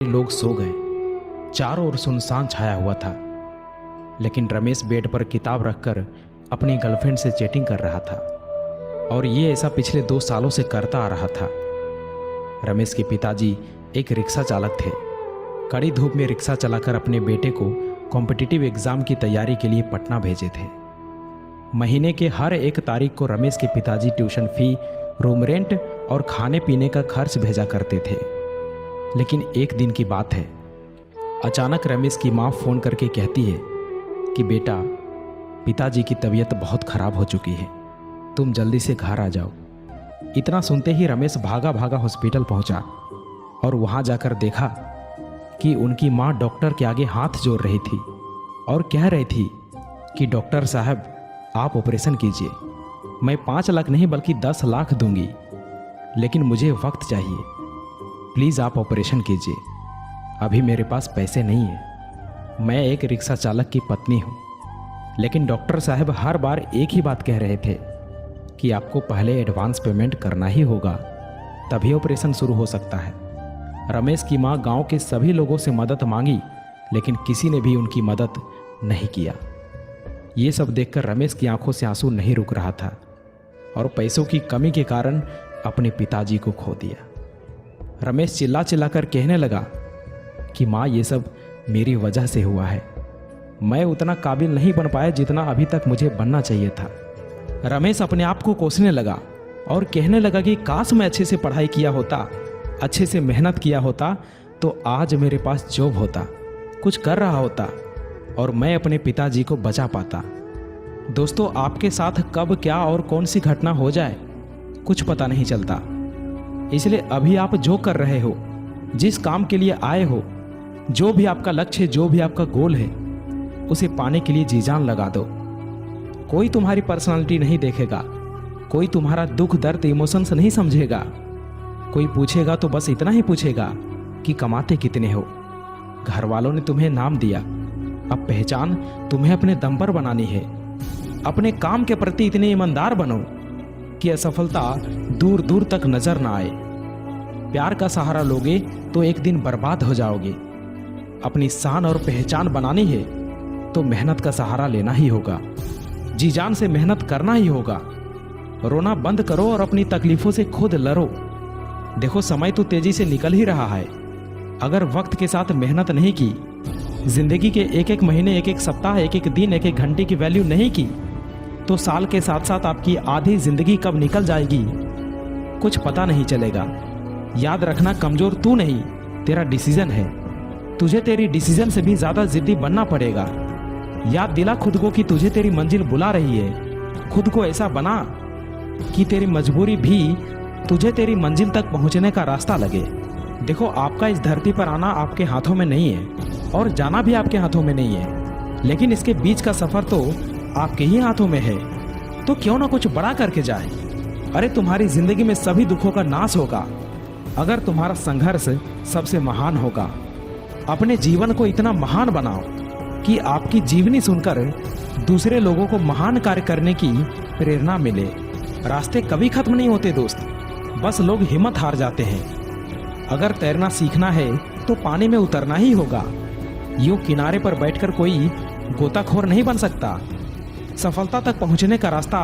लोग सो गए। चारों ओर सुनसान छाया हुआ था, लेकिन रमेश बेड पर किताब रखकर अपनी गर्लफ्रेंड से चैटिंग कर रहा था और ये ऐसा पिछले 2 सालों से करता आ रहा था। रमेश के पिताजी एक रिक्शा चालक थे। कड़ी धूप में रिक्शा चलाकर अपने बेटे को कॉम्पिटिटिव एग्जाम की तैयारी के लिए पटना भेजे थे। महीने के हर एक तारीख को रमेश के पिताजी ट्यूशन फी, रूम रेंट और खाने पीने का खर्च भेजा करते थे। लेकिन एक दिन की बात है, अचानक रमेश की माँ फ़ोन करके कहती है कि बेटा, पिताजी की तबीयत बहुत ख़राब हो चुकी है, तुम जल्दी से घर आ जाओ। इतना सुनते ही रमेश भागा भागा हॉस्पिटल पहुंचा और वहां जाकर देखा कि उनकी माँ डॉक्टर के आगे हाथ जोड़ रही थी और कह रही थी कि डॉक्टर साहब, आप ऑपरेशन कीजिए। मैं 5 लाख नहीं बल्कि 10 लाख दूंगी, लेकिन मुझे वक्त चाहिए। प्लीज़ आप ऑपरेशन कीजिए, अभी मेरे पास पैसे नहीं है। मैं एक रिक्शा चालक की पत्नी हूँ। लेकिन डॉक्टर साहब हर बार एक ही बात कह रहे थे कि आपको पहले एडवांस पेमेंट करना ही होगा, तभी ऑपरेशन शुरू हो सकता है। रमेश की माँ गांव के सभी लोगों से मदद मांगी, लेकिन किसी ने भी उनकी मदद नहीं किया। ये सब देखकर रमेश की आंखों से आंसू नहीं रुक रहा था और पैसों की कमी के कारण अपने पिताजी को खो दिया। रमेश चिल्ला चिल्ला कर कहने लगा कि माँ, ये सब मेरी वजह से हुआ है। मैं उतना काबिल नहीं बन पाया जितना अभी तक मुझे बनना चाहिए था। रमेश अपने आप को कोसने लगा और कहने लगा कि काश मैं अच्छे से पढ़ाई किया होता, अच्छे से मेहनत किया होता, तो आज मेरे पास जॉब होता, कुछ कर रहा होता और मैं अपने पिताजी को बचा पाता। दोस्तों, आपके साथ कब क्या और कौन सी घटना हो जाए कुछ पता नहीं चलता। इसलिए अभी आप जो कर रहे हो, जिस काम के लिए आए हो, जो भी आपका लक्ष्य है, जो भी आपका गोल है, उसे पाने के लिए जी जान लगा दो। कोई तुम्हारी पर्सनालिटी नहीं देखेगा, कोई तुम्हारा दुख दर्द इमोशंस नहीं समझेगा। कोई पूछेगा तो बस इतना ही पूछेगा कि कमाते कितने हो। घर वालों ने तुम्हें नाम दिया, अब पहचान तुम्हें अपने दम पर बनानी है। अपने काम के प्रति इतने ईमानदार बनो कि असफलता दूर दूर तक नजर ना आए। प्यार का सहारा लोगे तो एक दिन बर्बाद हो जाओगे। अपनी शान और पहचान बनानी है तो मेहनत का सहारा लेना ही होगा, जी जान से मेहनत करना ही होगा। रोना बंद करो और अपनी तकलीफों से खुद लड़ो। देखो, समय तो तेजी से निकल ही रहा है। अगर वक्त के साथ मेहनत नहीं की, जिंदगी के एक एक महीने, एक एक सप्ताह, एक एक दिन, एक एक घंटे की वैल्यू नहीं की, तो साल के साथ साथ आपकी आधी जिंदगी कब निकल जाएगी कुछ पता नहीं चलेगा। याद रखना, कमजोर तू नहीं, तेरा डिसीजन है। तुझे तेरी डिसीजन से भी ज्यादा जिद्दी बनना पड़ेगा। याद दिला खुद को कि तुझे तेरी मंजिल बुला रही है। खुद को ऐसा बना कि तेरी मजबूरी भी तुझे तेरी मंजिल तक पहुंचने का रास्ता लगे। देखो, आपका इस धरती पर आना आपके हाथों में नहीं है और जाना भी आपके हाथों में नहीं है, लेकिन इसके बीच का सफर तो आपके ही हाथों में है। तो क्यों ना कुछ बड़ा करके जाए। अरे, तुम्हारी जिंदगी में सभी दुखों का नाश होगा अगर तुम्हारा संघर्ष सबसे महान होगा। अपने जीवन को इतना महान बनाओ कि आपकी जीवनी सुनकर दूसरे लोगों को महान कार्य करने की प्रेरणा मिले। रास्ते कभी खत्म नहीं होते दोस्त, बस लोग हिम्मत हार जाते हैं। अगर तैरना सीखना है तो पानी में उतरना ही होगा। यूं किनारे पर बैठकर कोई गोताखोर नहीं बन सकता। सफलता तक पहुंचने का रास्ता